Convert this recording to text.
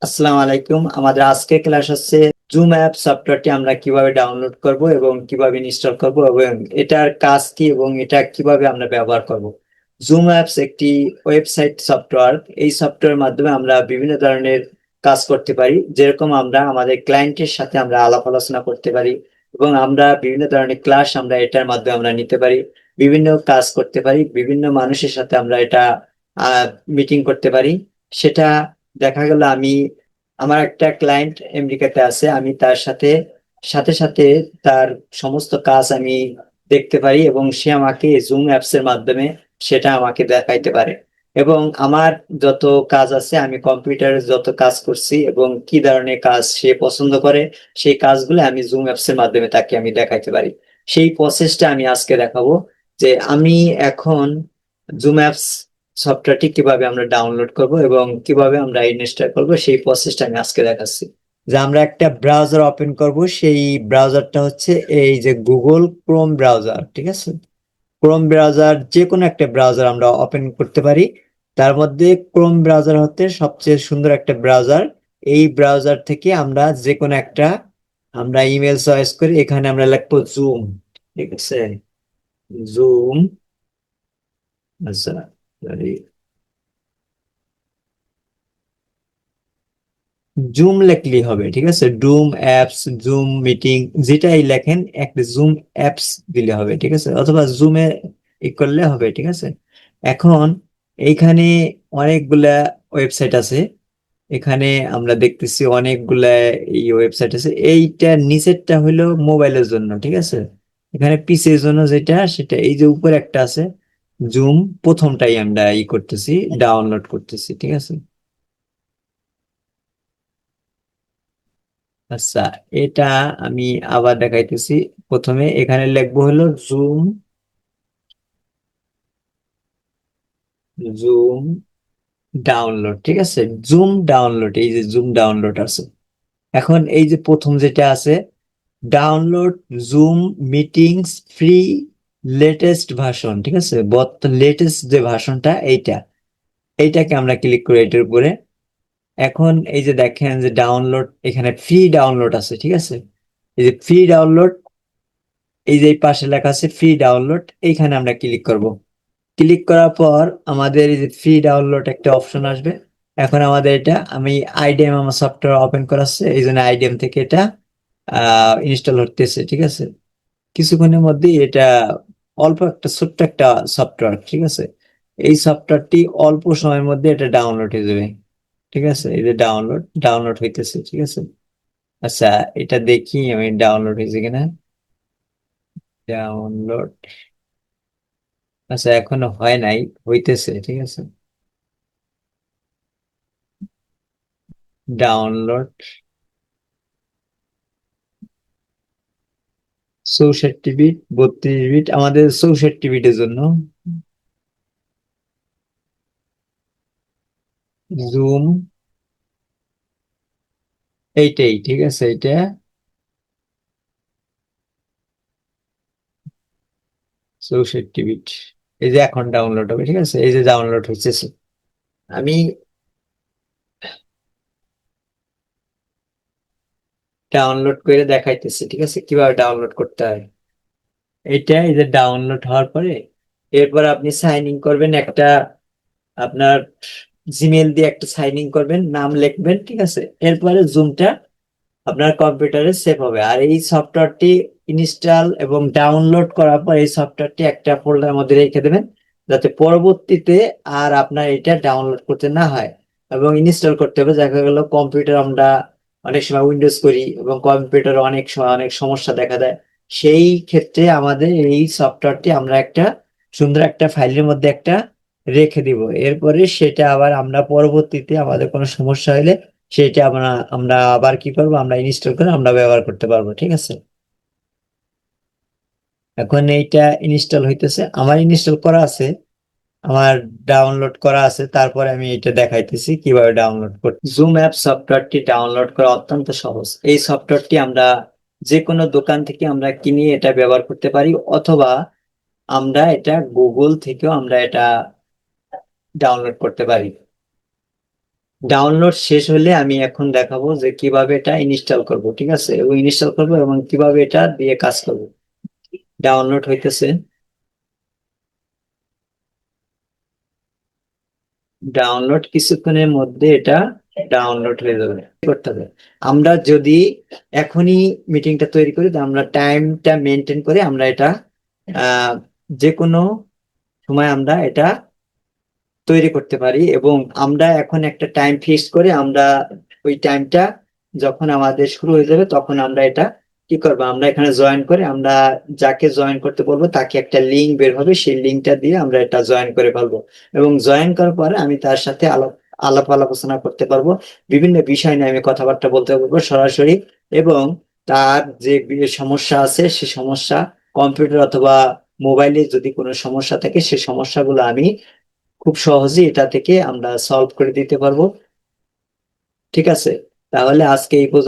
আসসালামু আলাইকুম। আমাদের আজকে ক্লাস হচ্ছে জুম অ্যাপ সফটওয়্যারটি আমরা কিভাবে ডাউনলোড করব এবং কিভাবে ইনস্টল করব এবং এটার কাজ কি এবং এটা কিভাবে আমরা ব্যবহার করব। জুম অ্যাপস একটি ওয়েবসাইট সফটওয়্যার। এই সফটওয়্যারের মাধ্যমে আমরা বিভিন্ন ধরনের কাজ করতে পারি, যেরকম আমরা আমাদের ক্লায়েন্টের সাথে আমরা আলাপ আলোচনা করতে পারি এবং আমরা বিভিন্ন ধরনের ক্লাস আমরা এটার মাধ্যমে আমরা নিতে পারি, বিভিন্ন কাজ করতে পারি, বিভিন্ন মানুষের সাথে আমরা এটা মিটিং করতে পারি। সেটা দেখা গেল আমার একটা ক্লায়েন্ট আমেরিকাতে আছে, আমি তার সাথে সাথে সাথে তার সমস্ত কাজ আমি দেখতে পারি এবং সে আমাকে জুম অ্যাপস এর মাধ্যমে সেটা আমাকে দেখাইতে পারে। এবং আমার যত কাজ আছে, আমি কম্পিউটারে যত কাজ করছি এবং কি ধরনের কাজ সে পছন্দ করে, সেই কাজগুলো আমি জুম অ্যাপস এর মাধ্যমে তাকে আমি দেখাইতে পারি। সেই প্রসেসটা আমি আজকে দেখাবো, যে আমি এখন জুম অ্যাপস সফটওয়্যারটি কিভাবে আমরা ডাউনলোড করব এবং কিভাবে আমরা ইনস্টল করব, সেই প্রসেসটা আমি আজকে দেখাচ্ছি। যে আমরা একটা ব্রাউজার ওপেন করব, সেই ব্রাউজারটা হচ্ছে এই যে গুগল ক্রোম ব্রাউজার, ঠিক আছে? ক্রোম ব্রাউজার, যে কোনো একটা ব্রাউজার আমরা ওপেন করতে পারি। তার মধ্যে ক্রোম ব্রাউজার হতে সবচেয়ে সুন্দর একটা ব্রাউজার। এই ব্রাউজার থেকে আমরা যে কোনো একটা আমরা ইমেল চয়েস করি, এখানে আমরা লিখবো জুম, ঠিক আছে? জুম, আচ্ছা, জুম লেখলেই হবে, ঠিক আছে? ডুম অ্যাপস, জুম মিটিং, যেটাই লেখেন একটা জুম অ্যাপস দিলে হবে, ঠিক আছে? অথবা জুমে করলে হবে, ঠিক আছে? এখন এইখানে অনেকগুলা ওয়েবসাইট আছে। এখানে আমরা দেখতেছি অনেকগুলা এই ওয়েবসাইট আছে। এইটা নিচেরটা হলো মোবাইলের জন্য, ঠিক আছে? এখানে পিসির জন্য যেটা, সেটা এই যে উপরে একটা আছে জুম, প্রথমটাই আমরা করতেছি, ডাউনলোড করতেছি, ঠিক আছে? আচ্ছা, এটা আমি আবার দেখাইতেছি। প্রথমে এখানে লিখবো হলো জুম, জুম ডাউনলোড, ঠিক আছে? জুম ডাউনলোড, এই যে জুম ডাউনলোড আছে। এখন এই যে প্রথম যেটা আছে, download zoom meetings free latest version, ঠিক আছে? লেটেস্ট যে ভার্সনটা, এইটাকে আমরা ক্লিক করি এটার উপরে। এখন এই যে দেখেন যে ডাউনলোড, এখানে ফ্রি ডাউনলোড আছে, ঠিক আছে? এই যে ফ্রি ডাউনলোড, এই যে এই পাশে লেখা আছে ফ্রি ডাউনলোড, এইখানে আমরা ক্লিক করব। ক্লিক করার পর আমাদের এই যে ফ্রি ডাউনলোড একটা অপশন আসবে। এখন আমাদের এটা, আমি আইডিএম আমার সফটওয়্যার ওপেন করা আছে, এই জন্য আইডিএম থেকে এটা ইনস্টল হতেছে, ঠিক আছে? কিছুক্ষণের মধ্যেই এটা, অল্প একটা ছোট্ট একটা সফটওয়্যার, ঠিক আছে? এই সফটওয়্যারটি অল্প সময়ের মধ্যে এটা ডাউনলোড হয়ে যাবে, ঠিক আছে? এই যে ডাউনলোড ডাউনলোড হইতেছে, ঠিক আছে? আচ্ছা, এটা দেখি আমি ডাউনলোড হয়েছে কিনা। ডাউনলোড, আচ্ছা এখনো হয় নাই, হইতেছে, ঠিক আছে? ডাউনলোড 64 বিট, 32 বিট, আমাদের 64 বিটের জন্য জুম, এইটাই, ঠিক আছে? এইটা 64 বিট। এই যে এখন ডাউনলোড হবে, ঠিক আছে? এই যে ডাউনলোড হচ্ছে। আমি ডাউনলোড করে দেখাইতেছি, ঠিক আছে, কিভাবে ডাউনলোড করতে হয়। এইটা এই যে ডাউনলোড হওয়ার পরে, এরপর আপনি সাইন ইন করবেন একটা, আপনার জিমেল দিয়ে একটা সাইন ইন করবেন, নাম লিখবেন, ঠিক আছে? এরপরে জুমটা আপনার কম্পিউটারে সেভ হবে। আর এই সফটওয়্যারটি ইনস্টল এবং ডাউনলোড করার পর এই সফটওয়্যারটি একটা ফোল্ডারের মধ্যে রেখে দেবেন, যাতে পরবর্তীতে আর আপনার এটা ডাউনলোড করতে না হয়। এবং ইনস্টল করতে হবে, দেখা গেল কম্পিউটার, আমরা অনেক সময় উইন্ডোজ করি এবং কম্পিউটারে অনেক সময় অনেক সমস্যা দেখা দেয়। সেই ক্ষেত্রে আমাদের এই সফটওয়্যারটি আমরা একটা সুন্দর একটা ফাইলের মধ্যে একটা রেখে দিব। এরপরে সেটা আবার আমরা পরবর্তীতে আমাদের কোনো সমস্যা হলে সেটা আমরা আমরা আবার কি করবো, আমরা ইনস্টল করে আমরা ব্যবহার করতে পারবো, ঠিক আছে? এখন এইটা ইনস্টল হইতেছে, আমার ইনস্টল করা আছে, আমার ডাউনলোড করা আছে। তারপরে আমি এটা দেখাইতেছি কিভাবে ডাউনলোড করতে। জুম অ্যাপ সফটওয়্যারটি ডাউনলোড করা অত্যন্ত সহজ। এই সফটওয়্যারটি আমরা যে কোনো দোকান থেকে আমরা কিনে এটা ব্যবহার করতে পারি, অথবা আমরা এটা গুগল থেকেও আমরা এটা ডাউনলোড করতে পারি। ডাউনলোড শেষ হলে আমি এখন দেখাবো যে কিভাবে এটা ইনস্টল করব, ঠিক আছে, এবং ইনস্টল করব এবং কিভাবে এটা দিয়ে কাজ করব। ডাউনলোড হইতেছে, ডাউনলোড কিছুক্ষণের মধ্যে এটা ডাউনলোড হয়ে যাবে, করতে হবে। আমরা যদি এখনই মিটিংটা তৈরি করি, তো আমরা টাইমটা মেনটেন করে আমরা এটা আহ যে কোনো সময় আমরা এটা তৈরি করতে পারি, এবং আমরা এখন একটা টাইম ফিক্স করে আমরা ওই টাইমটা যখন আমাদের শুরু হয়ে যাবে তখন আমরা এটা কি করবো, আমরা এখানে জয়েন করে আমরা যাকে জয়েন করতে বলবো তাকে একটা লিঙ্ক বের হবে, সেই লিঙ্কটা দিয়ে আমরা এটা জয়েন করে ফেলবো। এবং জয়েন করার পরে আমি তার সাথে আলাপ আলাপ আলোচনা করতে পারবো, বিভিন্ন বিষয় নিয়ে আমি কথাবার্তা বলতে পারবো সরাসরি। এবং তার যে সমস্যা আছে সে সমস্যা, কম্পিউটার অথবা মোবাইলে যদি কোনো সমস্যা থাকে সে সমস্যাগুলো আমি খুব সহজেই এটা থেকে আমরা সলভ করে দিতে পারবো। ঠিক আছে, তাহলে আজকে এই পর্যন্ত।